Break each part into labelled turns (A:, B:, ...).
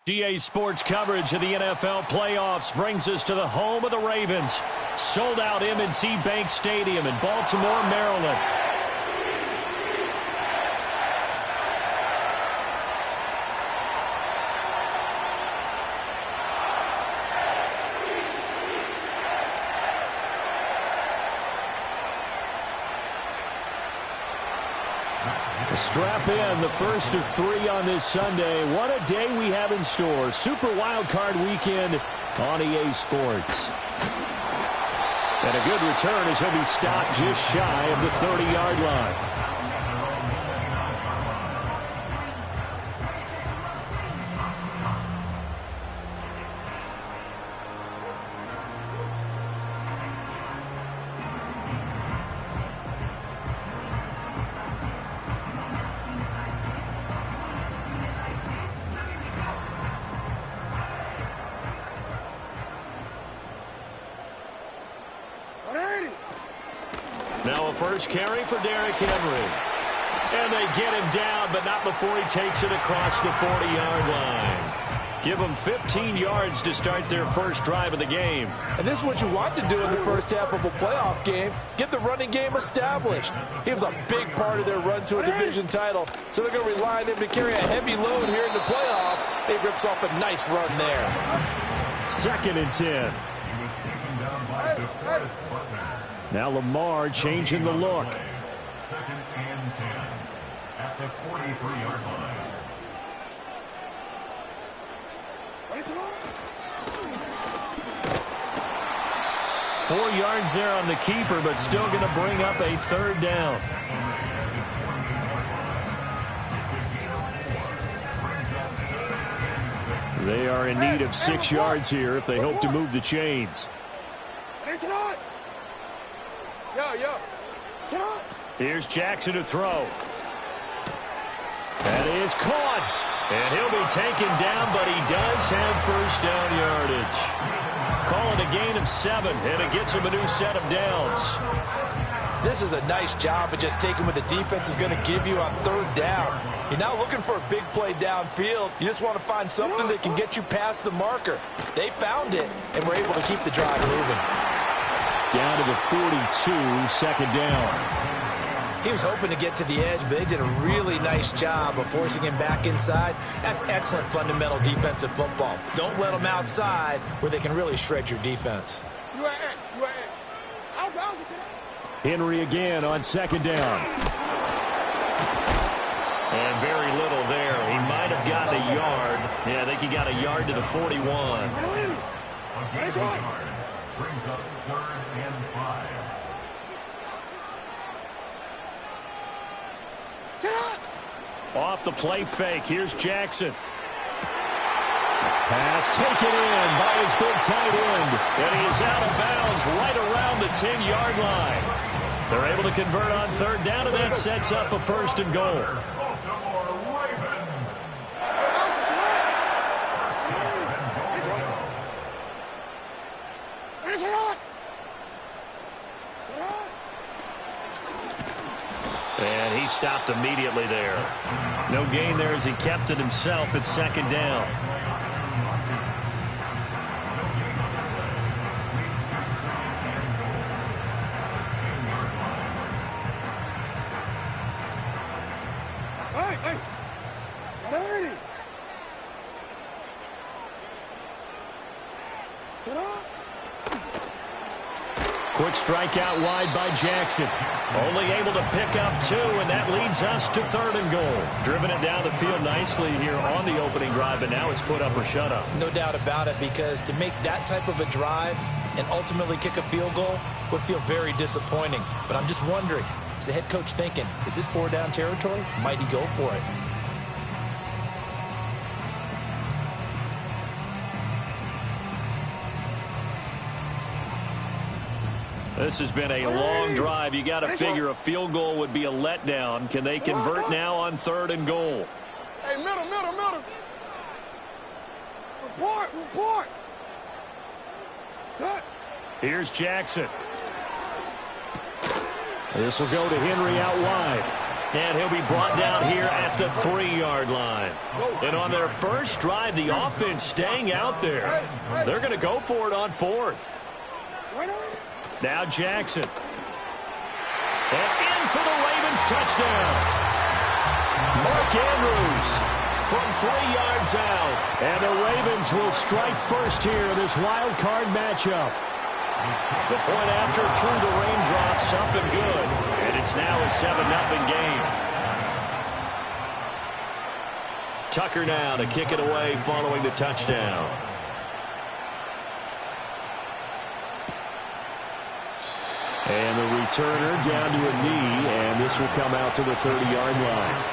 A: GA Sports coverage of the NFL playoffs brings us to the home of the Ravens. Sold out M&T Bank Stadium in Baltimore, Maryland. Strap in, the first of 3 on this Sunday. What a day we have in store. Super Wild Card Weekend on EA Sports. And a good return as he'll be stopped just shy of the 30-yard line. Now a first carry for Derrick Henry. And they get him down, but not before he takes it across the 40-yard line. Give them 15 yards to start their first drive of the game.
B: And this is what you want to do in the first half of a playoff game. Get the running game established. He was a big part of their run to a division title. So they're going to rely on him to carry a heavy load here in the playoffs. He rips off a nice run there.
A: 2nd and 10. Now Lamar changing the look.
C: 2nd and 10 at the 43-yard line.
A: Four yards there on the keeper, but still going to bring up a 3rd down. They are in need of 6 yards here if they hope to move the chains. Here's Jackson to throw. That is caught. And he'll be taken down, but he does have first down yardage. Calling a gain of 7, and it gets him a new set of downs.
B: This is a nice job of just taking what the defense is going to give you on 3rd down. You're not looking for a big play downfield. You just want to find something that can get you past the marker. They found it, and were able to keep the drive moving.
A: Down to the 42, 2nd down.
D: He was hoping to get to the edge, but they did a really nice job of forcing him back inside. That's excellent fundamental defensive football. Don't let them outside where they can really shred your defense.
A: Henry again on 2nd down. And very little there. He might have gotten a yard. Yeah, I think he got a yard to the 41.
C: Brings up 3rd and 5.
A: Off the play fake. Here's Jackson. Pass taken in by his big tight end. And he is out of bounds right around the 10-yard line. They're able to convert on 3rd down, and that sets up a 1st and goal. And he stopped immediately there. No gain there as he kept it himself at 2nd down. Quick strike out wide by Jackson. Only able to pick up 2, and that leads us to 3rd and goal. Driven it down the field nicely here on the opening drive, but now it's put up or shut up.
D: No doubt about it, because to make that type of a drive and ultimately kick a field goal would feel very disappointing. But I'm just wondering, is the head coach thinking, is this 4-down territory? Might he go for it?
A: This has been a long drive. You got to figure a field goal would be a letdown. Can they convert now on 3rd and goal?
E: Hey, middle. Report. Cut.
A: Here's Jackson. This will go to Henry out wide. And he'll be brought down here at the 3-yard line. And on their first drive, the offense staying out there. They're going to go for it on 4th. Now Jackson. And in for the Ravens touchdown. Mark Andrews from 3 yards out. And the Ravens will strike first here in this wild card matchup. The point after through the raindrops, up and good. And it's now a 7-0 game. Tucker now to kick it away following the touchdown. And the returner down to a knee, and this will come out to the 30-yard line.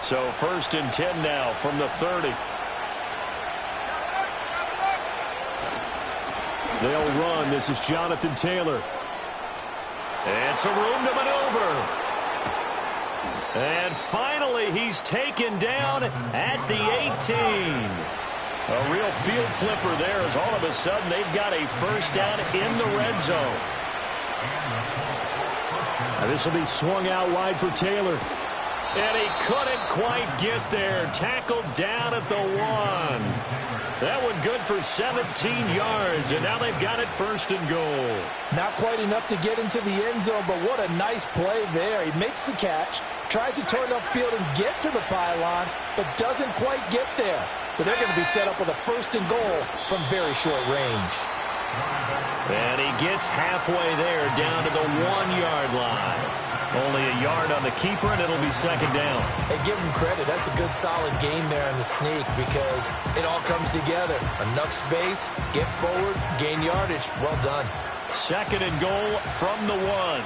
A: So 1st and 10 now from the 30. They'll run. This is Jonathan Taylor. And some room to maneuver. And finally, he's taken down at the 18. A real field flipper there as all of a sudden they've got a first down in the red zone. Now this will be swung out wide for Taylor. And he couldn't quite get there. Tackled down at the 1. That one good for 17 yards, and now they've got it 1st and goal.
D: Not quite enough to get into the end zone, but what a nice play there. He makes the catch, tries to turn upfield and get to the pylon, but doesn't quite get there. But they're going to be set up with a 1st and goal from very short range.
A: And he gets halfway there down to the 1-yard line. Only a yard on the keeper, and it'll be 2nd down.
D: Hey, give him credit. That's a good, solid game there in the sneak because it all comes together. Enough space, get forward, gain yardage. Well done.
A: 2nd and goal from the 1.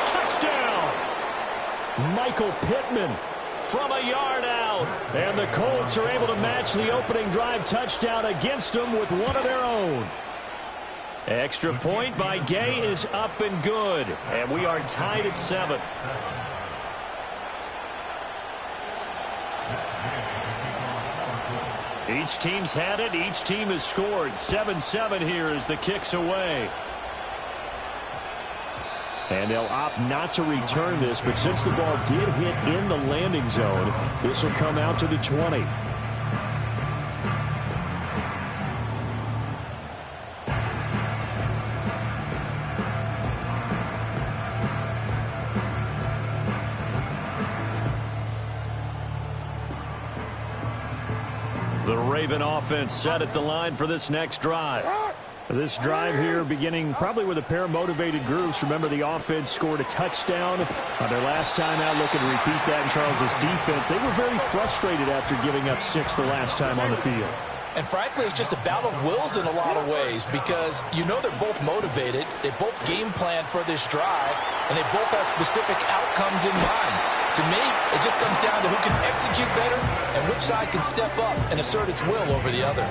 A: Touchdown! Michael Pittman from a yard out. And the Colts are able to match the opening drive touchdown against them with one of their own. Extra point by Gay is up and good. And we are tied at 7. Each team's had it. Each team has scored. 7-7 here as the kick's away. And they'll opt not to return this, but since the ball did hit in the landing zone, this will come out to the 20. The Raven offense set at the line for this next drive. This drive here beginning probably with a pair of motivated groups. Remember, the offense scored a touchdown on their last time out. Looking to repeat that in Charles's defense. They were very frustrated after giving up 6 the last time on the field.
D: And frankly, it's just a battle of wills in a lot of ways because you know they're both motivated. They both game plan for this drive, and they both have specific outcomes in mind. To me, it just comes down to who can execute better and which side can step up and assert its will over the other.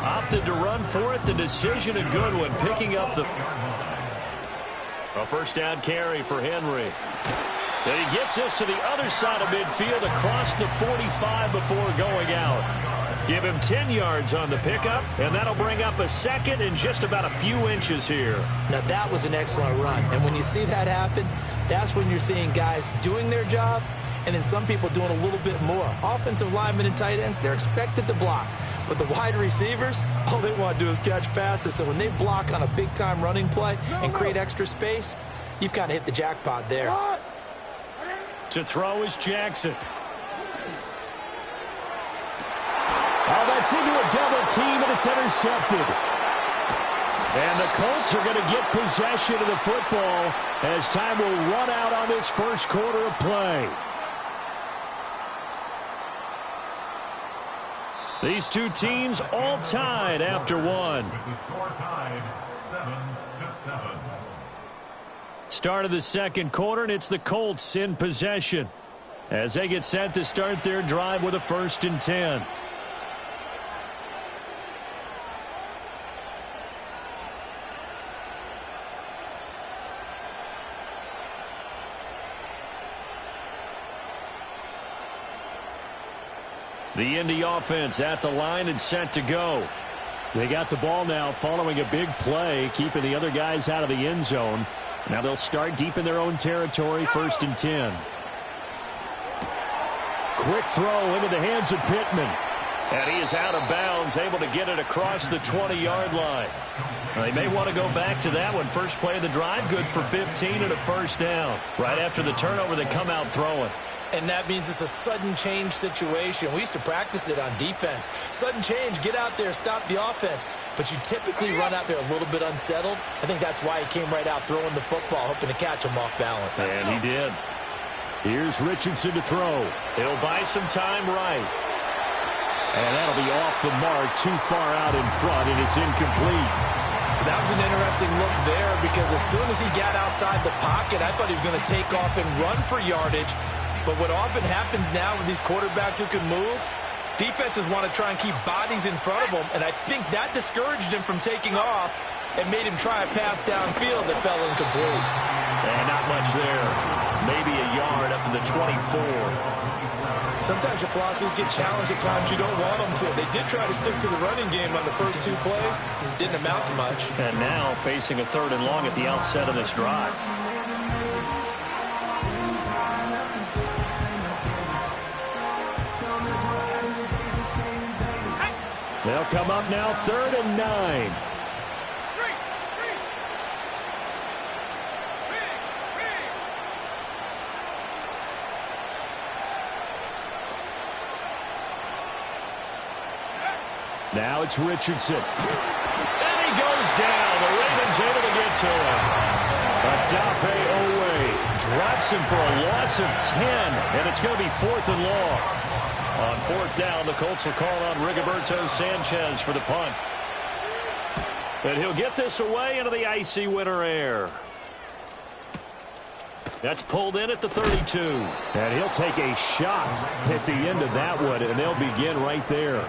A: Opted to run for it. The decision a good one, picking up a first down carry for Henry. And he gets us to the other side of midfield across the 45 before going out. Give him 10 yards on the pickup, and that'll bring up a 2nd and just about a few inches here.
D: Now, that was an excellent run. And when you see that happen, that's when you're seeing guys doing their job and then some people doing a little bit more. Offensive linemen and tight ends, they're expected to block. But the wide receivers, all they want to do is catch passes. So when they block on a big-time running play and create extra space, you've kind of hit the jackpot there.
A: To throw is Jackson. Oh, that's into a double team, and it's intercepted. And the Colts are going to get possession of the football as time will run out on this first quarter of play. These two teams all tied after one.
C: With the score tied 7-7.
A: Start of the second quarter, and it's the Colts in possession as they get set to start their drive with a 1st and 10. The Indy offense at the line and set to go. They got the ball now following a big play, keeping the other guys out of the end zone. Now they'll start deep in their own territory, 1st and 10. Quick throw into the hands of Pittman. And he is out of bounds, able to get it across the 20-yard line. They may want to go back to that one. First play of the drive, good for 15 and a first down. Right after the turnover, they come out throwing.
D: And that means it's a sudden change situation. We used to practice it on defense. Sudden change, get out there, stop the offense. But you typically run out there a little bit unsettled. I think that's why he came right out throwing the football, hoping to catch him off balance.
A: And he did. Here's Richardson to throw. He'll buy some time right. And that'll be off the mark, too far out in front, and it's incomplete.
D: That was an interesting look there because as soon as he got outside the pocket, I thought he was going to take off and run for yardage. But what often happens now with these quarterbacks who can move, defenses want to try and keep bodies in front of them, and I think that discouraged him from taking off and made him try a pass downfield that fell incomplete.
A: And not much there. Maybe a yard up to the 24.
D: Sometimes your philosophies get challenged at times you don't want them to. They did try to stick to the running game on the first 2 plays. Didn't amount to much.
A: And now facing a 3rd and long at the outset of this drive. They'll come up now 3rd and 9. Now it's Richardson. And he goes down. The Ravens able to get to him. Odafe Oweh drops him for a loss of 10. And it's going to be 4th and long. On 4th down, the Colts will call on Rigoberto Sanchez for the punt. And he'll get this away into the icy winter air. That's pulled in at the 32. And he'll take a shot at the end of that one, and they'll begin right there.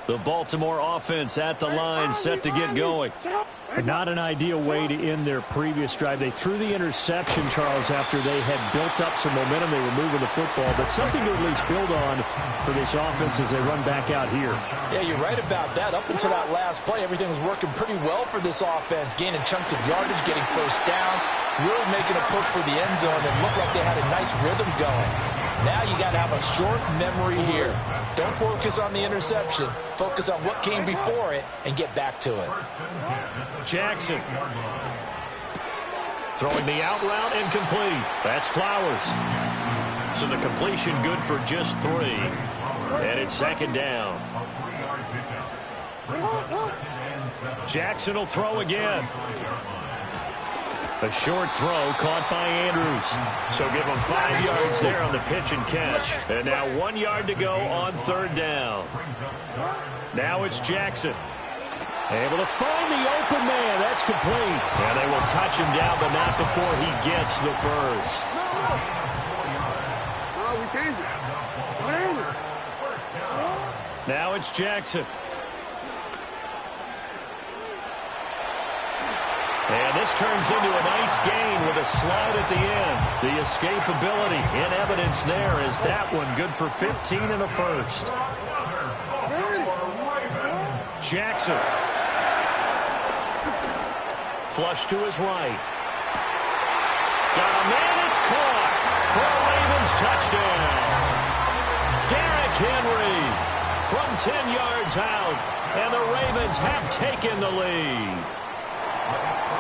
A: The Baltimore offense at the line, set to get going. Not an ideal way to end their previous drive. They threw the interception, Charles, after they had built up some momentum. They were moving the football, but something to at least build on for this offense as they run back out here.
B: Yeah, you're right about that. Up until that last play, everything was working pretty well for this offense, gaining chunks of yardage, getting first downs, really making a push for the end zone, and looked like they had a nice rhythm going. Now you got to have a short memory here. Don't focus on the interception. Focus on what came before it and get back to it.
A: Jackson. Throwing the out route incomplete. That's Flowers. So the completion good for just 3. And it's 2nd down. Jackson will throw again. A short throw caught by Andrews. So give him 5 yards there on the pitch and catch. And now 1 yard to go on 3rd down. Now it's Jackson. Able to find the open man. That's complete. And they will touch him down, but not before he gets the first.
E: We changed it.
A: Now it's Jackson. And this turns into a nice gain with a slide at the end. The escapability in evidence there is that one good for 15 and a first. Jackson. Flush to his right. Got a man, it's caught for a Ravens touchdown. Derrick Henry from 10 yards out, and the Ravens have taken the lead.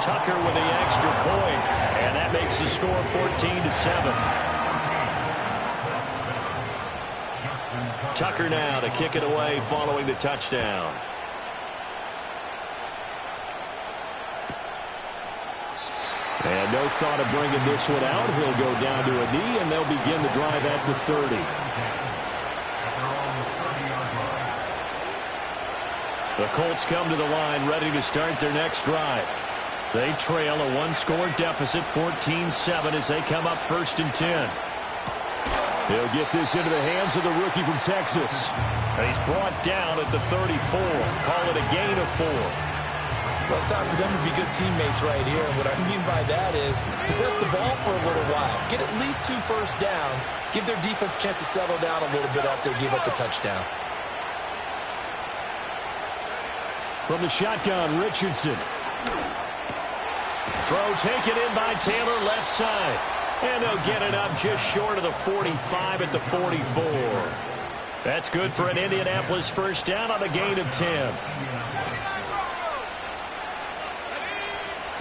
A: Tucker with the extra point, and that makes the score 14-7. Tucker now to kick it away following the touchdown. And no thought of bringing this one out. He'll go down to a knee, and they'll begin the drive at the 30. The Colts come to the line ready to start their next drive. They trail a 1-score deficit, 14-7, as they come up 1st and 10. He'll get this into the hands of the rookie from Texas. And he's brought down at the 34. Call it a gain of 4.
D: Well, it's time for them to be good teammates right here. And what I mean by that is possess the ball for a little while. Get at least 2 first downs. Give their defense a chance to settle down a little bit after they give up the touchdown.
A: From the shotgun, Richardson. Throw taken in by Taylor, left side. And they'll get it up just short of the 45 at the 44. That's good for an Indianapolis first down on a gain of 10.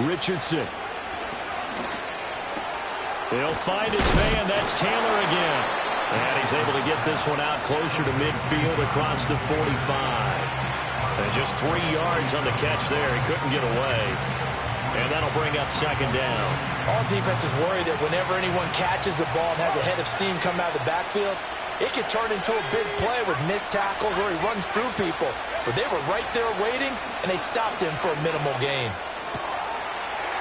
A: Richardson. He'll find his man. That's Taylor again. And he's able to get this one out closer to midfield across the 45. And just 3 yards on the catch there. He couldn't get away. And that'll bring up second down.
B: All defenses worry that whenever anyone catches the ball and has a head of steam coming out of the backfield, it could turn into a big play with missed tackles or he runs through people. But they were right there waiting, and they stopped him for a minimal gain.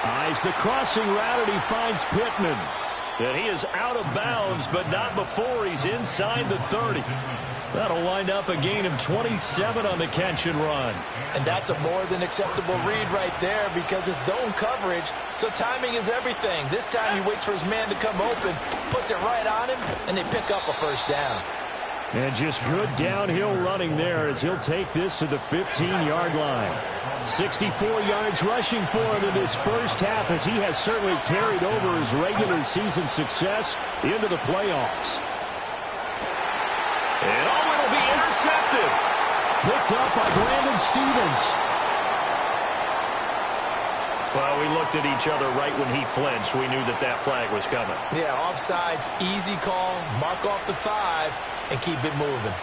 A: Eyes the crossing route, and he finds Pittman. And he is out of bounds, but not before he's inside the 30. That'll wind up a gain of 27 on the catch and run.
B: And that's a more than acceptable read right there because it's zone coverage, so timing is everything. This time he waits for his man to come open, puts it right on him, and they pick up a first down.
A: And just good downhill running there as he'll take this to the 15-yard line. 64 yards rushing for him in this first half as he has certainly carried over his regular season success into the playoffs. And it'll be intercepted. Picked up by Brandon Stephens. Well, we looked at each other right when he flinched. We knew that that flag was coming.
D: Yeah, offsides, easy call, mark off the 5, and keep it moving.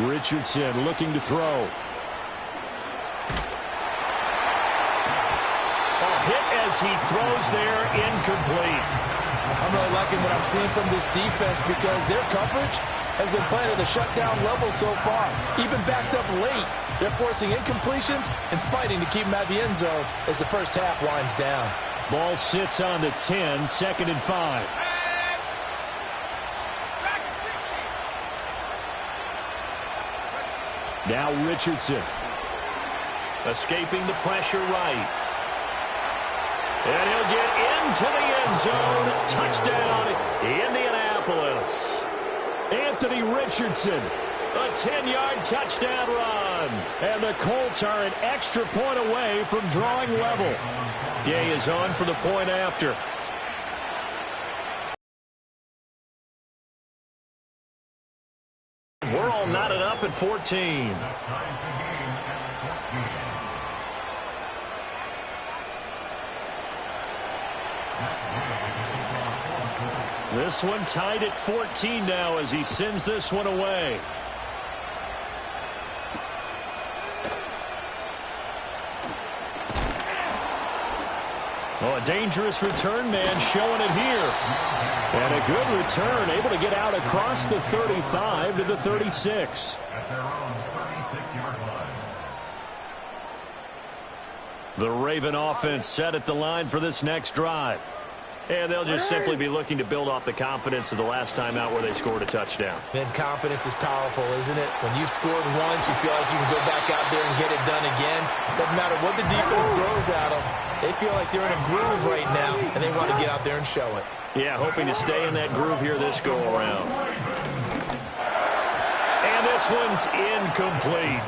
A: Richardson looking to throw. A hit as he throws there, incomplete.
B: I'm really liking what I'm seeing from this defense because their coverage has been playing at a shutdown level so far. Even backed up late, they're forcing incompletions and fighting to keep them out of the end zone as the first half winds down.
A: Ball sits on the 10, 2nd and 5. Now Richardson. Escaping the pressure right. And he'll get into the end zone. Touchdown, Indianapolis. Anthony Richardson. A 10-yard touchdown run. And the Colts are an extra point away from drawing level. Gay is on for the point after. We're all knotted up at 14. This one tied at 14 now as he sends this one away. Oh, a dangerous return man showing it here. And a good return, able to get out across the 35 to the 36.
C: At their own 36-yard line.
A: The Raven offense set at the line for this next drive. And they'll just simply be looking to build off the confidence of the last time out where they scored a touchdown.
D: Then confidence is powerful, isn't it? When you've scored once, you feel like you can go back out there and get it done again. Doesn't matter what the defense throws at them. They feel like they're in a groove right now, and they want to get out there and show it.
A: Yeah, hoping to stay in that groove here this go-around. And this one's incomplete.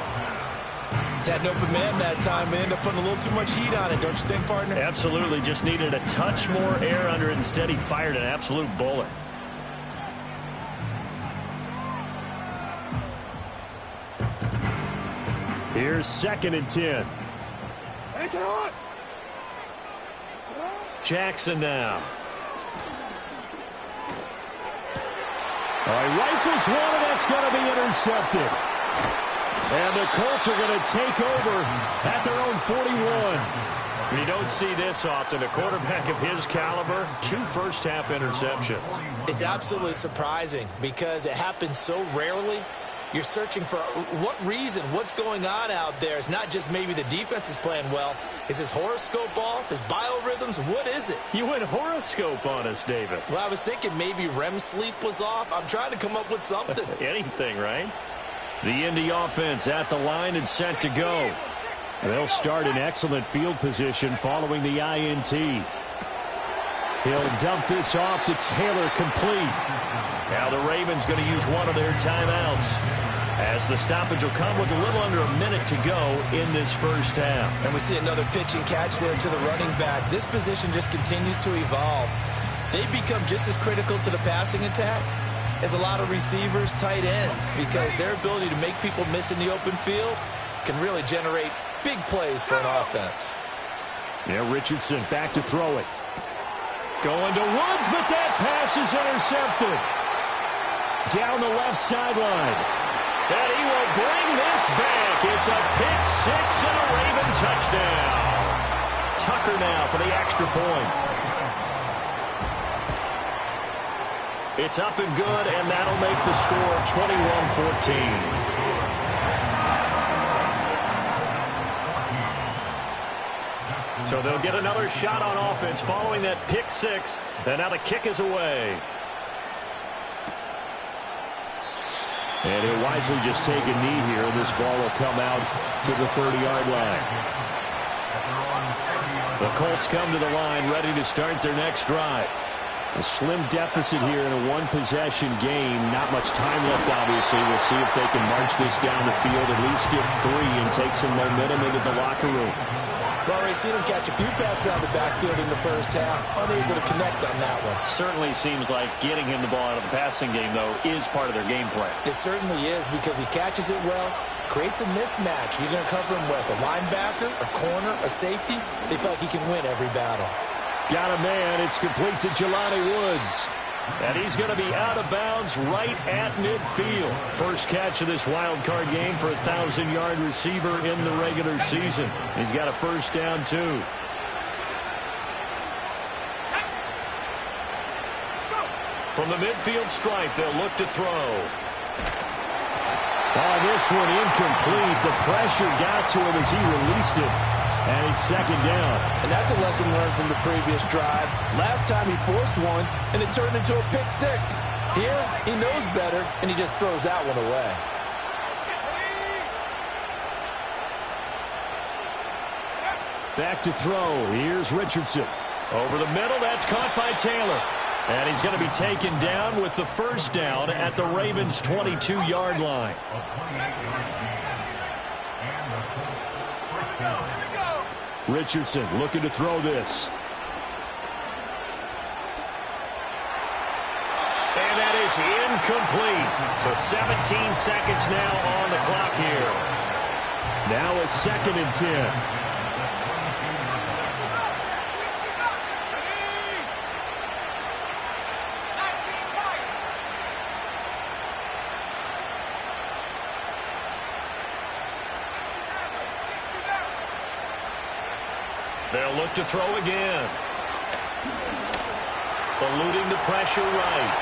D: Had an open man that time and ended up putting a little too much heat on it, don't you think, partner?
A: Absolutely, just needed a touch more air under it. Instead, he fired an absolute bullet. Here's 2nd and 10. Jackson now. All right, rifles one, and that's going to be intercepted. And the Colts are going to take over at their own 41. You don't see this often. A quarterback of his caliber, 2 first-half interceptions.
D: It's absolutely surprising because it happens so rarely. You're searching for what reason, what's going on out there. It's not just maybe the defense is playing well. Is his horoscope off? His biorhythms? What is it?
A: You went horoscope on us, Davis.
D: Well, I was thinking maybe REM sleep was off. I'm trying to come up with something.
A: Anything, right? The Indy offense at the line and set to go. They'll start in excellent field position following the INT. He'll dump this off to Taylor, complete. Now the Ravens going to use one of their timeouts, as the stoppage will come with a little under a minute to go in this first half.
D: And we see another pitch and catch there to the running back. This position just continues to evolve. They become just as critical to the passing attack as a lot of receivers, tight ends, because their ability to make people miss in the open field can really generate big plays for an offense.
A: Yeah, Richardson back to throw it. Going to Woods, but that pass is intercepted. Down the left sideline. And he will bring this back. It's a pick six and a Raven touchdown. Tucker now for the extra point. It's up and good, and that'll make the score 21-14. So they'll get another shot on offense following that pick six, and now the kick is away. And he'll wisely just take a knee here, and this ball will come out to the 30-yard line. The Colts come to the line ready to start their next drive. A slim deficit here in a one-possession game. Not much time left, obviously. We'll see if they can march this down the field, at least get 3 and take some momentum into the locker room.
D: Well, we've seen him catch a few passes out of the backfield in the first half, unable to connect on that one.
A: Certainly seems like getting him the ball out of the passing game, though, is part of their game plan.
D: It certainly is, because he catches it well, creates a mismatch. You're going to cover him with a linebacker, a corner, a safety. They feel like he can win every battle.
A: Got a man. It's complete to Jelani Woods. And he's going to be out of bounds right at midfield. First catch of this wild card game for a 1,000-yard receiver in the regular season. He's got a first down, too. From the midfield stripe, they'll look to throw. Oh, this one incomplete. The pressure got to him as he released it. And it's second down.
B: And that's a lesson learned from the previous drive. Last time he forced one, and it turned into a pick six. Here, he knows better, and he just throws that one away.
A: Back to throw. Here's Richardson. Over the middle, that's caught by Taylor. And he's going to be taken down with the first down at the Ravens' 22-yard line. Richardson looking to throw this. And that is incomplete. So 17 seconds now on the clock here. Now a 2nd and 10. They'll look to throw again. Eluding the pressure right.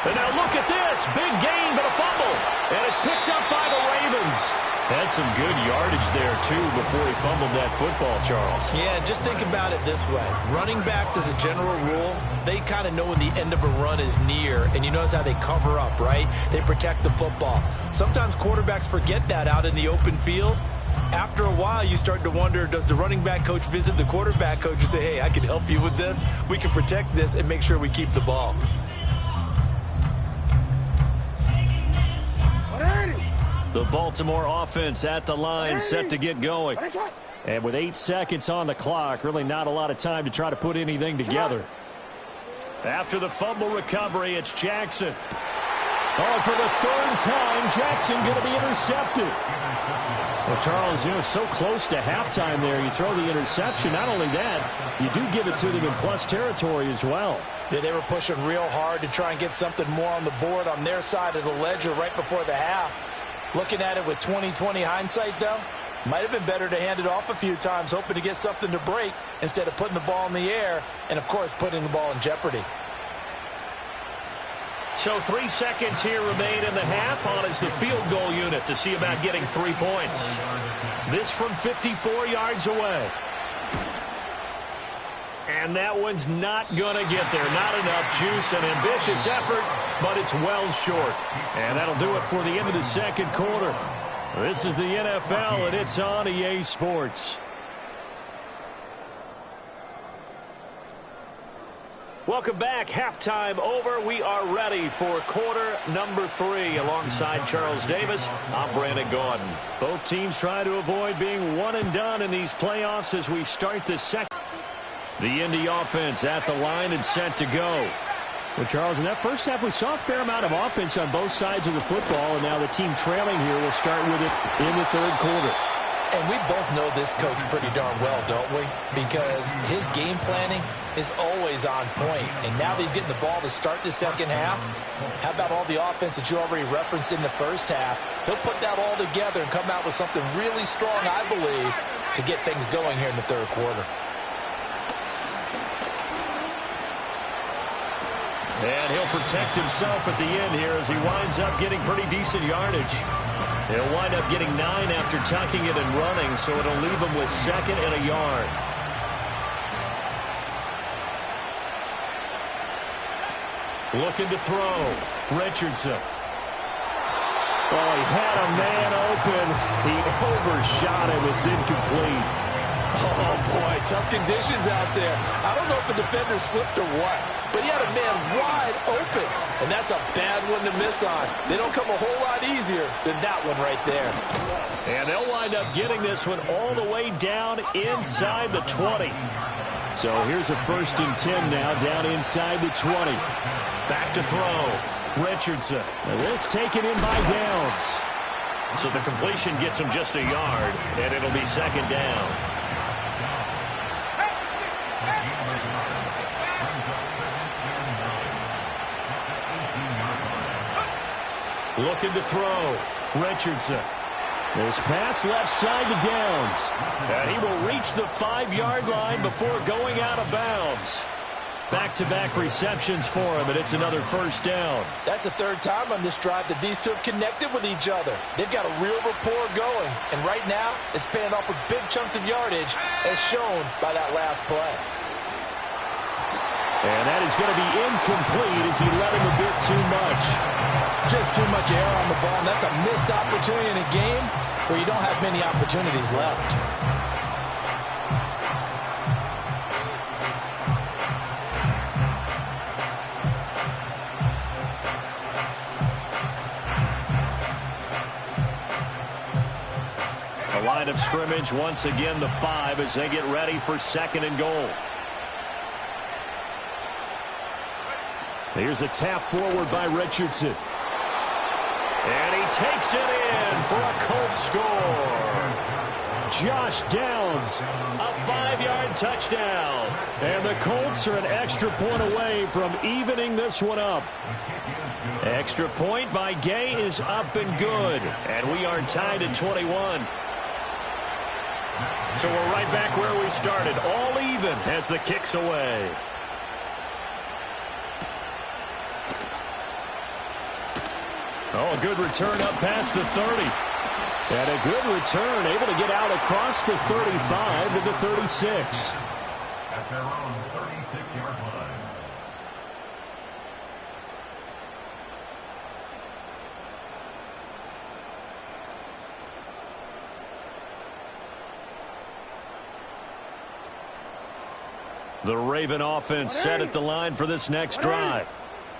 A: And now look at this. Big gain, but a fumble. And it's picked up by the Ravens. Had some good yardage there, too, before he fumbled that football, Charles.
D: Yeah, just think about it this way. Running backs, as a general rule, they kind of know when the end of a run is near. And you notice how they cover up, right? They protect the football. Sometimes quarterbacks forget that out in the open field. After a while, you start to wonder, does the running back coach visit the quarterback coach and say, hey, I can help you with this. We can protect this and make sure we keep the ball.
A: The Baltimore offense at the line, set to get going. And with 8 seconds on the clock, really not a lot of time to try to put anything together. After the fumble recovery, it's Jackson. Oh, for the 3rd time, Jackson going to be intercepted. Well, Charles, you know, so close to halftime there, you throw the interception. Not only that, you do give it to them in plus territory as well.
B: Yeah, they were pushing real hard to try and get something more on the board on their side of the ledger right before the half. Looking at it with 20/20 hindsight, though, might have been better to hand it off a few times, hoping to get something to break instead of putting the ball in the air and, of course, putting the ball in jeopardy.
A: So 3 seconds here remain in the half. On is the field goal unit to see about getting 3 points. This from 54 yards away. And that one's not going to get there. Not enough juice, an ambitious effort, but it's well short. And that'll do it for the end of the second quarter. This is the NFL, and it's on EA Sports. Welcome back. Halftime over. We are ready for quarter number 3. Alongside Charles Davis, I'm Brandon Gaudin. Both teams try to avoid being one and done in these playoffs as we start the second. The Indy offense at the line and set to go. Well, Charles, in that first half, we saw a fair amount of offense on both sides of the football, and now the team trailing here will start with it in the third quarter.
D: And we both know this coach pretty darn well, don't we? Because his game planning is always on point. And now that he's getting the ball to start the second half, how about all the offense that you already referenced in the first half? He'll put that all together and come out with something really strong, I believe, to get things going here in the third quarter.
A: And he'll protect himself at the end here as he winds up getting pretty decent yardage. He'll wind up getting 9 after tucking it and running, so it'll leave him with 2nd and a yard. Looking to throw. Richardson. Oh, he had a man open. He overshot him. It's incomplete.
B: Oh, boy, tough conditions out there. I don't know if the defender slipped or what, but he had a man wide open, and that's a bad one to miss on. They don't come a whole lot easier than that one right there.
A: And they'll wind up getting this one all the way down inside the 20. So here's a 1st and 10 now down inside the 20. Back to throw. Richardson. And this taken in by Downs. So the completion gets him just a yard, and it'll be 2nd down. Looking to throw. Richardson. This pass left side to Downs. And he will reach the 5-yard line before going out of bounds. Back-to-back receptions for him, and it's another 1st down.
B: That's the 3rd time on this drive that these two have connected with each other. They've got a real rapport going, and right now it's paying off with big chunks of yardage, as shown by that last play.
A: And that is going to be incomplete as he let him a bit too much.
B: Just too much air on the ball, and that's a missed opportunity in a game where you don't have many opportunities left.
A: A line of scrimmage, once again the 5 as they get ready for 2nd and goal. Here's a tap forward by Richardson. And he takes it in for a Colts score. Josh Downs, a 5-yard touchdown. And the Colts are an extra point away from evening this one up. Extra point by Gay is up and good. And we are tied at 21. So we're right back where we started, all even as the kick's away. Oh, a good return up past the 30. And a good return, able to get out across the 35 to the 36.
C: At their own 36-yard line.
A: The Raven offense set at the line for this next drive.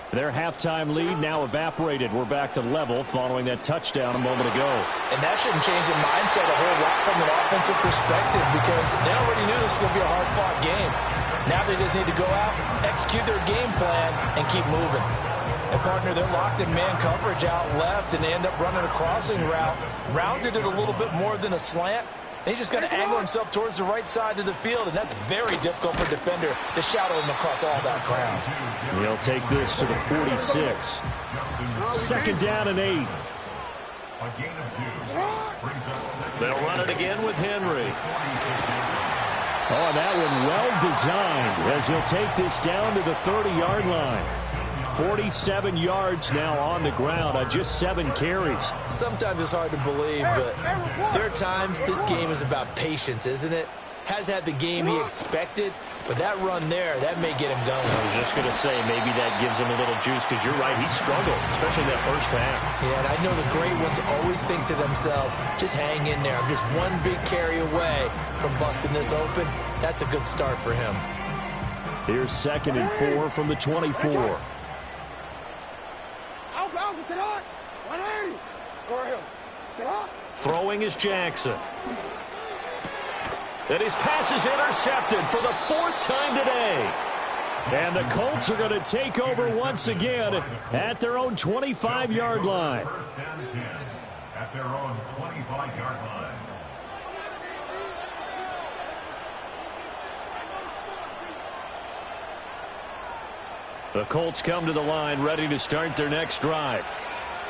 A: Their halftime lead now evaporated. We're back to level following that touchdown a moment ago.
B: And that shouldn't change the mindset a whole lot from an offensive perspective because they already knew this was going to be a hard-fought game. Now they just need to go out, execute their game plan, and keep moving. And, partner, they're locked in man coverage out left, and they end up running a crossing route. Rounded it a little bit more than a slant. And he's just going to angle himself towards the right side of the field, and that's very difficult for a defender to shadow him across all that ground.
A: He'll take this to the 46. 2nd down and 8.
C: A gain of 2 brings up 2nd.
A: They'll run it again with Henry. Oh, that one well designed as he'll take this down to the 30-yard line. 47 yards now on the ground on just 7 carries.
D: Sometimes it's hard to believe, but there are times this game is about patience, isn't it? Has had the game he expected, but that run there, that may get him going.
A: I was just going to say, maybe that gives him a little juice, because you're right, he struggled, especially in that first half.
D: Yeah, and I know the great ones always think to themselves, just hang in there. I'm just one big carry away from busting this open. That's a good start for him.
A: Here's 2nd and 4 from the 24.
E: Alpha, sit on. 180. Go ahead. Sit on.
A: Throwing is Jackson. And his pass is intercepted for the 4th time today. And the Colts are going to take over once again at their own 25-yard line.
C: First and 10 at their own 25-yard line.
A: The Colts come to the line ready to start their next drive.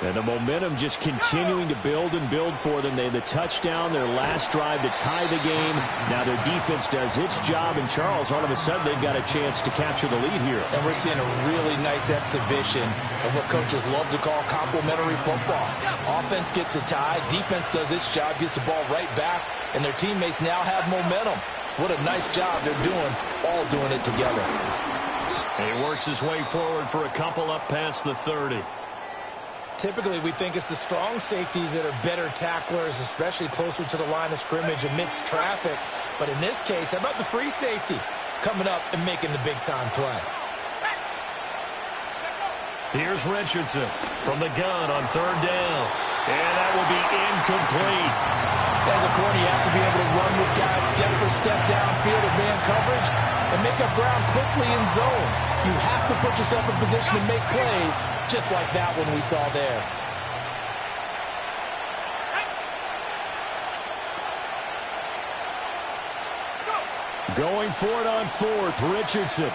A: And the momentum just continuing to build and build for them. They had the touchdown, their last drive to tie the game. Now their defense does its job, and Charles, all of a sudden, they've got a chance to capture the lead here.
B: And we're seeing a really nice exhibition of what coaches love to call complementary football. Offense gets a tie, defense does its job, gets the ball right back, and their teammates now have momentum. What a nice job they're doing, all doing it together.
A: And he works his way forward for a couple up past the 30.
D: Typically, we think it's the strong safeties that are better tacklers, especially closer to the line of scrimmage amidst traffic. But in this case, how about the free safety coming up and making the big-time play?
A: Here's Richardson from the gun on 3rd down. And that will be incomplete.
B: As a corner, you have to be able to run with guys step for step downfield of man coverage and make up ground quickly in zone. You have to put yourself in position to make plays, just like that one we saw there.
A: Going for it on 4th, Richardson.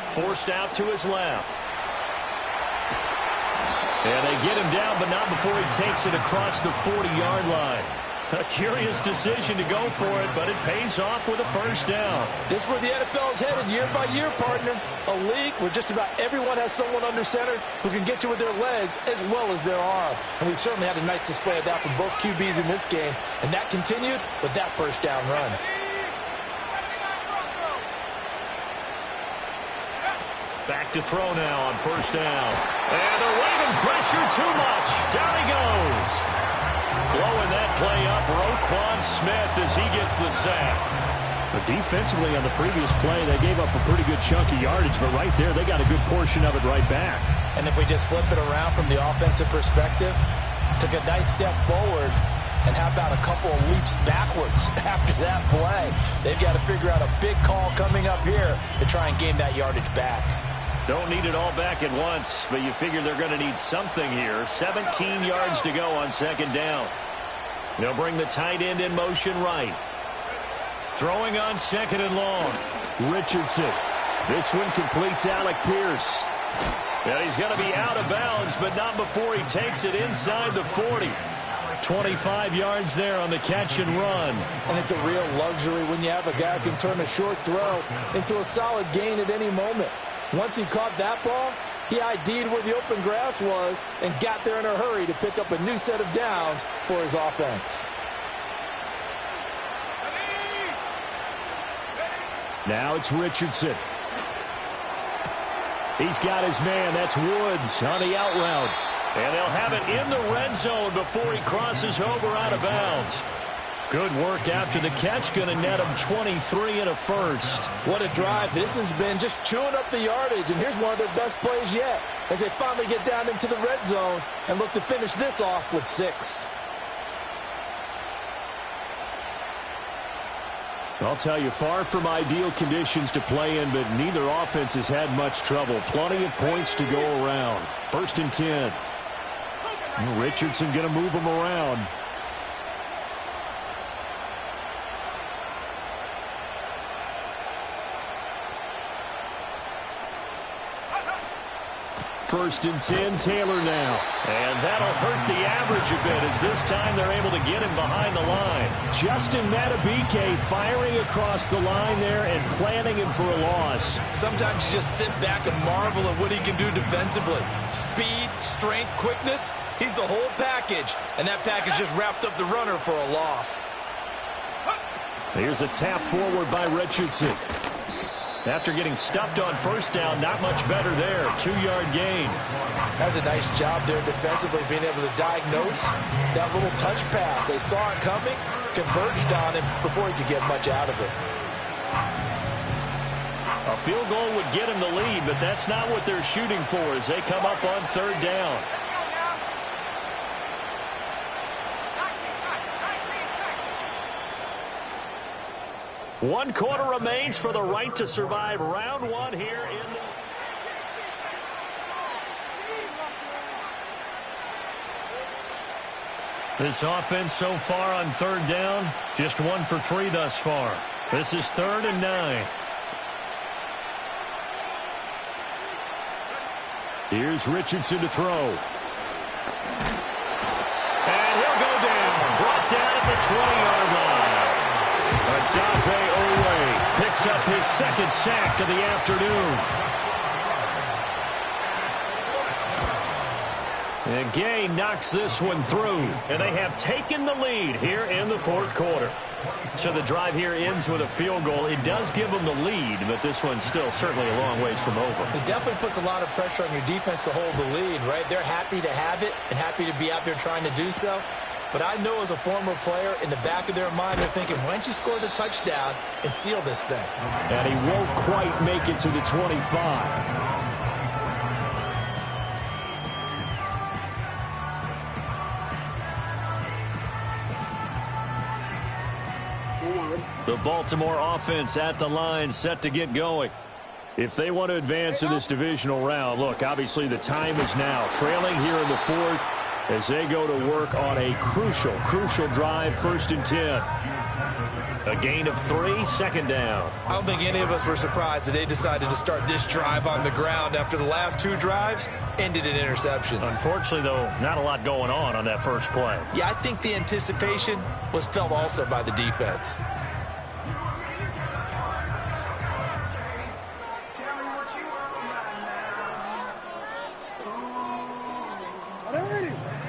A: Forced out to his left. And they get him down, but not before he takes it across the 40-yard line. A curious decision to go for it, but it pays off with a first down.
B: This is where the NFL is headed year by year, partner. A league where just about everyone has someone under center who can get you with their legs as well as their arm. And we've certainly had a nice display of that from both QBs in this game. And that continued with that first down run.
A: Back to throw now on first down. And they're waving pressure too much. Down he goes. Blowing that play up, Roquan Smith as he gets the sack. But defensively on the previous play, they gave up a pretty good chunk of yardage, but right there, they got a good portion of it right back.
B: And if we just flip it around from the offensive perspective, took a nice step forward, and how about a couple of leaps backwards after that play? They've got to figure out a big call coming up here to try and gain that yardage back.
A: Don't need it all back at once, but you figure they're going to need something here. 17 yards to go on 2nd down. They'll bring the tight end in motion right. Throwing on 2nd and long. Richardson. This one completes Alec Pierce. And he's going to be out of bounds, but not before he takes it inside the 40. 25 yards there on the catch and run.
B: And it's a real luxury when you have a guy who can turn a short throw into a solid gain at any moment. Once he caught that ball, he ID'd where the open grass was and got there in a hurry to pick up a new set of downs for his offense.
A: Now it's Richardson. He's got his man. That's Woods on the out route. And they'll have it in the red zone before he crosses over out of bounds. Good work after the catch. Going to net him 23 and a first.
B: What a drive this has been, just chewing up the yardage. And here's one of their best plays yet as they finally get down into the red zone and look to finish this off with 6.
A: I'll tell you, far from ideal conditions to play in, but neither offense has had much trouble. Plenty of points to go around. 1st and 10. Richardson going to move him around. First and 10, Taylor now. And that'll hurt the average a bit as this time they're able to get him behind the line. Justin Madubuike firing across the line there and planting him for a loss.
B: Sometimes you just sit back and marvel at what he can do defensively. Speed, strength, quickness, he's the whole package. And that package just wrapped up the runner for a loss.
A: Here's a tap forward by Richardson. After getting stuffed on first down, not much better there. 2-yard gain.
B: That's a nice job there defensively, being able to diagnose that little touch pass. They saw it coming, converged on him before he could get much out of it.
A: A field goal would get him the lead, but that's not what they're shooting for as they come up on third down. One quarter remains for the right to survive round one here in the... This offense so far on third down, just 1 for 3 thus far. This is 3rd and 9. Here's Richardson to throw. And he'll go down. Brought down at the 20-yard line. Odafe Oweh picks up his second sack of the afternoon. And Gay knocks this one through, and they have taken the lead here in the fourth quarter. So the drive here ends with a field goal. It does give them the lead, but this one's still certainly a long ways from over.
D: It definitely puts a lot of pressure on your defense to hold the lead, right? They're happy to have it and happy to be out there trying to do so. But I know as a former player, in the back of their mind, they're thinking, why don't you score the touchdown and seal this thing?
A: And he won't quite make it to the 25. The Baltimore offense at the line set to get going. If they want to advance in this divisional round, look, obviously the time is now. Trailing here in the fourth as they go to work on a crucial drive, 1st and 10. A gain of 3, second down.
B: I don't think any of us were surprised that they decided to start this drive on the ground after the last 2 drives ended in interceptions.
A: Unfortunately, though, not a lot going on that first play.
B: Yeah, I think the anticipation was felt also by the defense.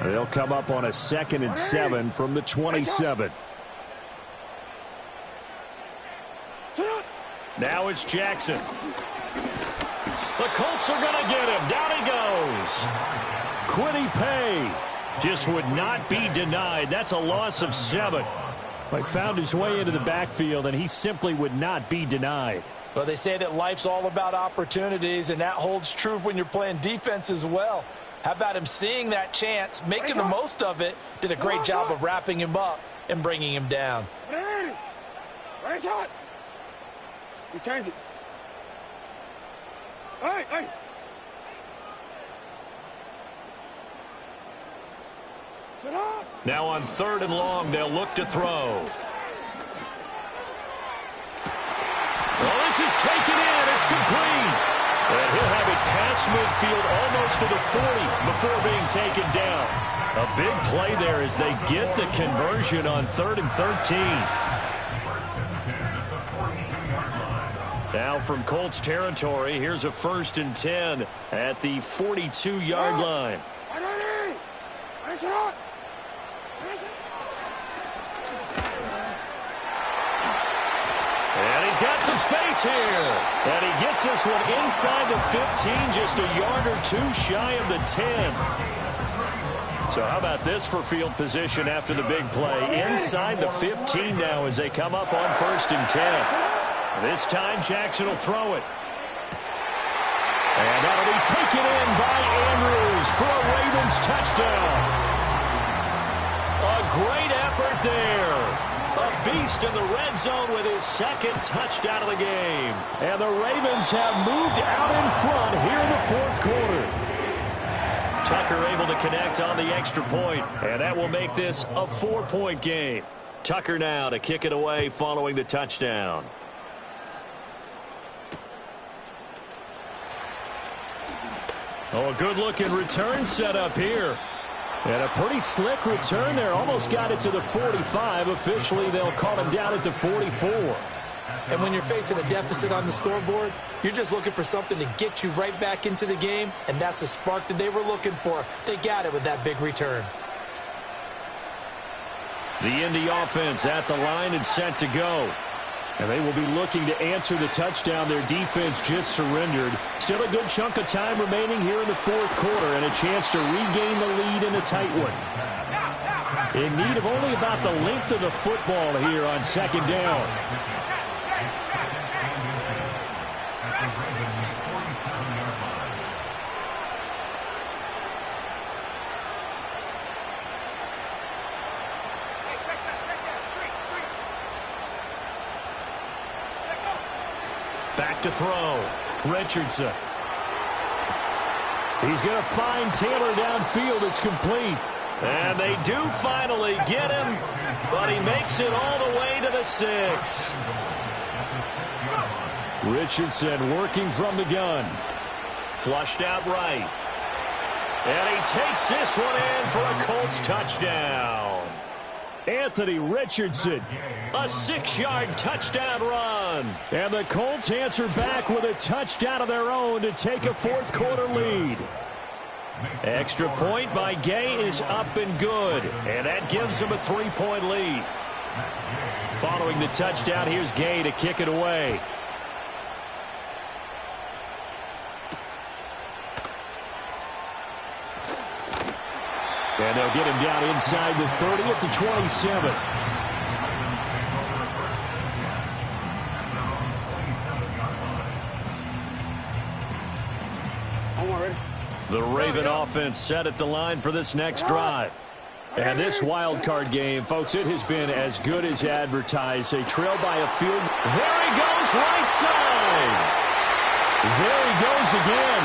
A: They'll come up on a 2nd and 7 from the 27. Now it's Jackson. The Colts are going to get him. Down he goes. Kwity Paye just would not be denied. That's a loss of 7. He found his way into the backfield, and he simply would not be denied.
B: Well, they say that life's all about opportunities, and that holds true when you're playing defense as well. How about him seeing that chance, making the most of it, did a great job of wrapping him up and bringing him down.
E: Right shot. You change it. Hey. Sit up.
A: Now on 3rd and long, they'll look to throw. Well, this is taken in. It's complete. And he'll have it past midfield almost to the 40 before being taken down. A big play there as they get the conversion on 3rd and 13. Now from Colts territory, here's a 1st and 10 at the 42-yard line. And he's got some space here. And he gets this one inside the 15, just a yard or 2 shy of the 10. So how about this for field position after the big play? Inside the 15 now as they come up on 1st and 10. This time Jackson will throw it. And that'll be taken in by Andrews for a Ravens touchdown. A great effort there. A beast in the red zone with his 2nd touchdown of the game. And the Ravens have moved out in front here in the fourth quarter. Tucker able to connect on the extra point, and that will make this a 4-point game. Tucker now to kick it away following the touchdown. Oh, a good-looking return set up here. And a pretty slick return there. Almost got it to the 45. Officially, they'll call him down at the 44.
D: And when you're facing a deficit on the scoreboard, you're just looking for something to get you right back into the game, and that's the spark that they were looking for. They got it with that big return.
A: The Indy offense at the line and set to go. And they will be looking to answer the touchdown their defense just surrendered. Still a good chunk of time remaining here in the fourth quarter and a chance to regain the lead in a tight one. In need of only about the length of the football here on second down. Back to throw. Richardson. He's going to find Taylor downfield. It's complete. And they do finally get him, but he makes it all the way to the 6. Richardson working from the gun. Flushed out right. And he takes this one in for a Colts touchdown. Anthony Richardson, a 6-yard touchdown run. And the Colts answer back with a touchdown of their own to take a fourth quarter lead. Extra point by Gay is up and good. And that gives them a 3-point lead. Following the touchdown, here's Gay to kick it away. And they'll get him down inside the 30 at the 27. The Raven offense set at the line for this next drive. And this wild card game, folks, it has been as good as advertised. They trail by a field. There he goes, right side. There he goes again.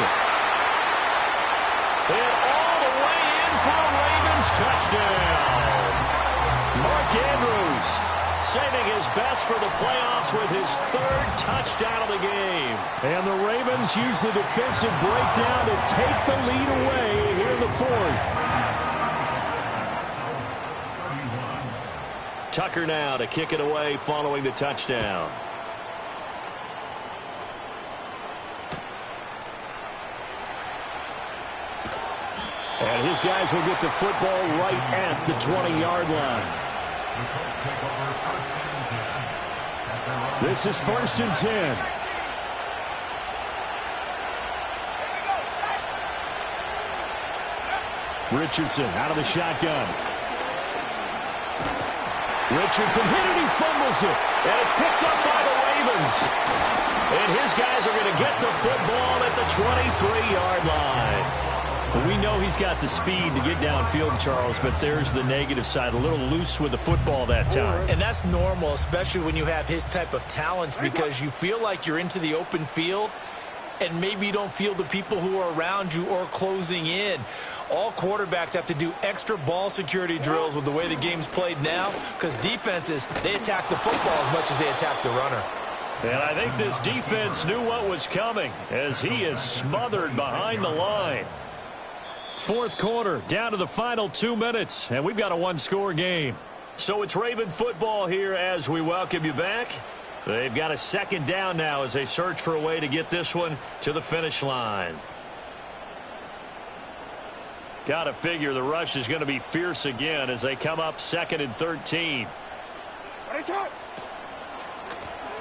A: And all the way in for a Ravens touchdown. Mark Andrews saving his best for the playoffs with his 3rd touchdown of the game. And the Ravens use the defensive breakdown to take the lead away here in the 4th. Tucker now to kick it away following the touchdown. And his guys will get the football right at the 20-yard line. This is 1st and 10. Richardson out of the shotgun. Richardson hit it, he fumbles it. And it's picked up by the Ravens. And his guys are going to get the football at the 23-yard line. We know he's got the speed to get downfield, Charles, but there's the negative side. A little loose with the football that time.
D: And that's normal, especially when you have his type of talents, because you feel like you're into the open field and maybe you don't feel the people who are around you or closing in. All quarterbacks have to do extra ball security drills with the way the game's played now, because defenses, they attack the football as much as they attack the runner.
A: And I think this defense knew what was coming as he is smothered behind the line. Fourth quarter, down to the final 2 minutes, and we've got a one-score game. So it's Raven football here as we welcome you back. They've got a second down now as they search for a way to get this one to the finish line. Got to figure the rush is going to be fierce again as they come up 2nd and 13.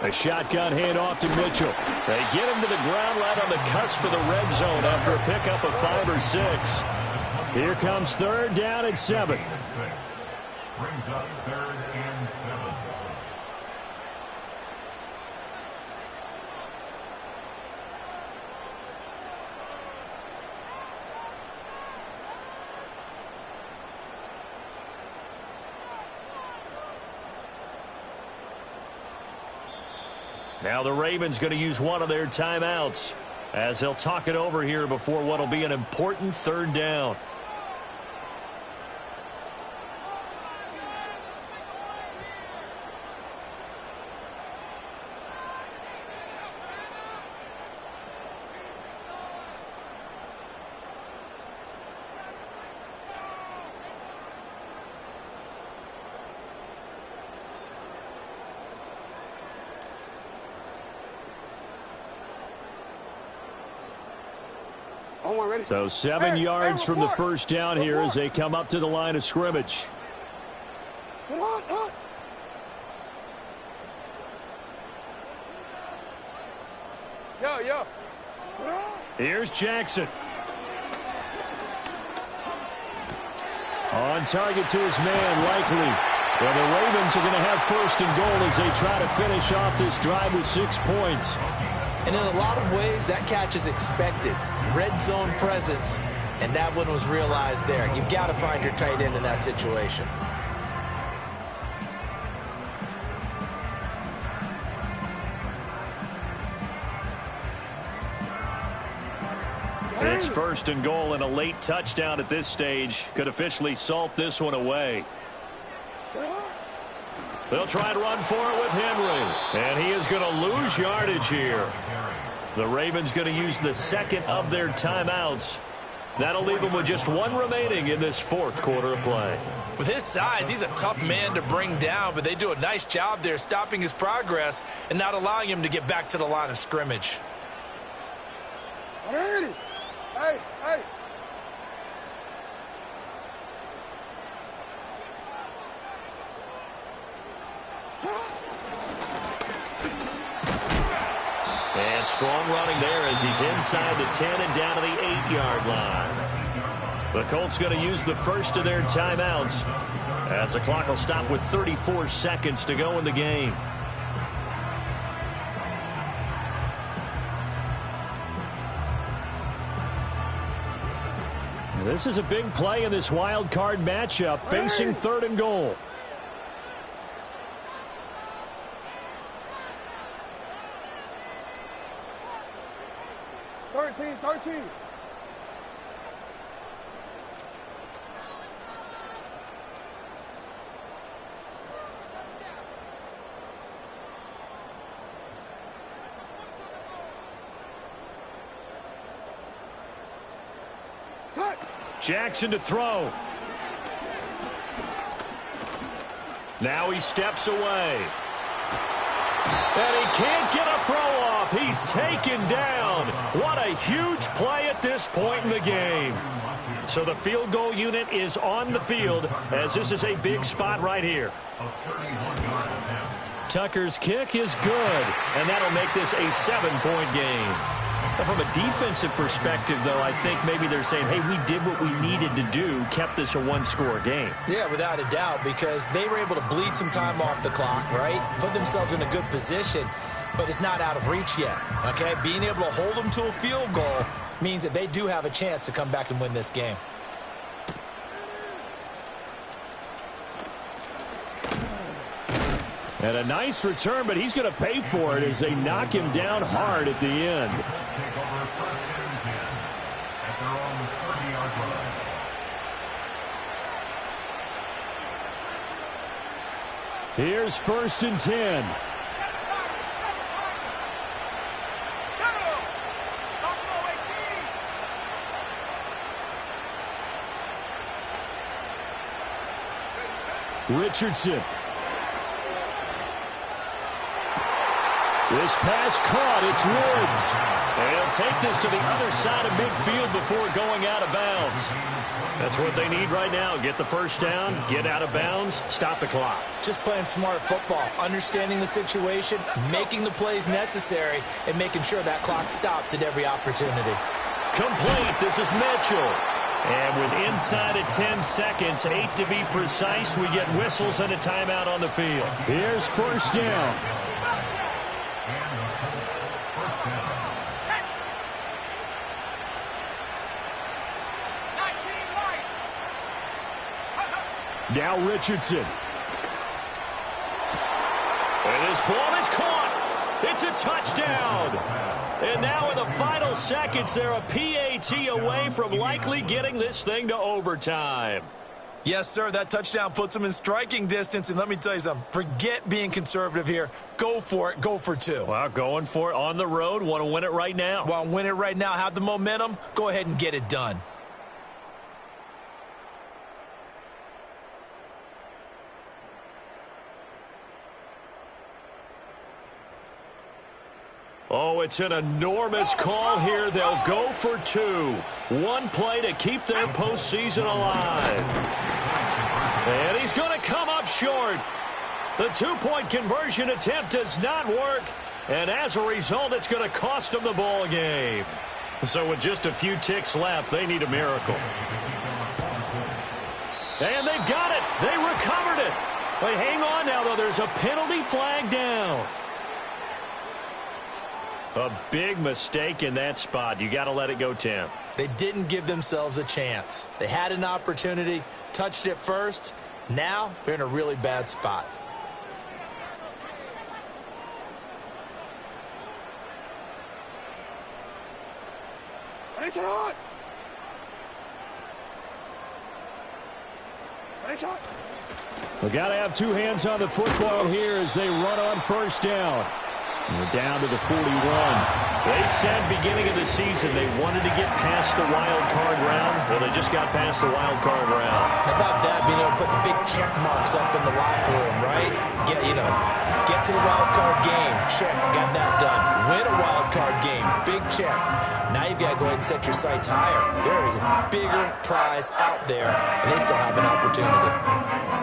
A: A shotgun handoff to Mitchell. They get him to the ground right on the cusp of the red zone after a pickup of 5 or 6. Here comes 3rd down and 7.
C: Brings up 3rd and 7.
A: Now the Ravens going to use one of their timeouts as they'll talk it over here before what will be an important 3rd down.
E: On one, ready?
A: So 7 yards from the first down here as they come up to the line of scrimmage.
E: Yo.
A: Here's Jackson. On target to his man, Likely. Well, the Ravens are going to have first and goal as they try to finish off this drive with 6 points.
D: And in a lot of ways, that catch is expected. Red zone presence, and that one was realized there. You've got to find your tight end in that situation.
A: It's first and goal, and a late touchdown at this stage could officially salt this one away. They'll try and run for it with Henry. And he is going to lose yardage here. The Ravens going to use the second of their timeouts. That'll leave them with just 1 remaining in this fourth quarter of play.
B: With his size, he's a tough man to bring down, but they do a nice job there stopping his progress and not allowing him to get back to the line of scrimmage.
E: Hey.
A: And strong running there as he's inside the 10 and down to the 8-yard line. The Colts going to use the first of their timeouts as the clock will stop with 34 seconds to go in the game. This is a big play in this wild card matchup, facing third and goal. Thirteen. Jackson to throw. Now he steps away. And he can't get a throw off. He's taken down. What a huge play at this point in the game. So the field goal unit is on the field as this is a big spot right here. Tucker's kick is good, and that'll make this a 7-point game. But from a defensive perspective, though, I think maybe they're saying, hey, we did what we needed to do, kept this a 1-score game.
D: Yeah, without a doubt, because they were able to bleed some time off the clock, right? Put themselves in a good position, but it's not out of reach yet, okay? Being able to hold them to a field goal means that they do have a chance to come back and win this game.
A: And a nice return, but he's going to pay for it as they knock him down hard at the end.
C: Take over first and 10 at their own 30-yard line.
A: Here's first and 10. Richardson. This pass caught. It's Woods. And he'll take this to the other side of midfield before going out of bounds. That's what they need right now. Get the first down, get out of bounds, stop the clock.
D: Just playing smart football, understanding the situation, making the plays necessary, and making sure that clock stops at every opportunity.
A: Complete. This is Mitchell. And with inside of 10 seconds, 8 to be precise, we get whistles and a timeout on the field. Here's first down. Now Richardson. And this ball is caught. It's a touchdown. And now in the final seconds, they're a PAT away from likely getting this thing to overtime.
B: Yes, sir, that touchdown puts them in striking distance. And let me tell you something, forget being conservative here. Go for it. Go for 2.
A: Well, going for it on the road. Want to win it right now.
B: Want to win it right now. Have the momentum. Go ahead and get it done.
A: Oh, it's an enormous call here. They'll go for 2. One play to keep their postseason alive. And he's going to come up short. The 2-point conversion attempt does not work. And as a result, it's going to cost them the ball game. So with just a few ticks left, they need a miracle. And they've got it. They recovered it. But hang on now, though. There's a penalty flag down. A big mistake in that spot. You got to let it go, Tim.
D: They didn't give themselves a chance. They had an opportunity, touched it first. Now they're in a really bad spot.
E: Nice shot. Nice shot.
A: We got to have 2 hands on the football here as they run on first down. And we're down to the 41. They said beginning of the season they wanted to get past the wild card round. Well, they just got past the wild card round.
D: How about that, being able to put the big check marks up in the locker room, right? Get to the wild card game. Check, got that done. Win a wild card game. Big check. Now you've got to go ahead and set your sights higher. There is a bigger prize out there, and they still have an opportunity.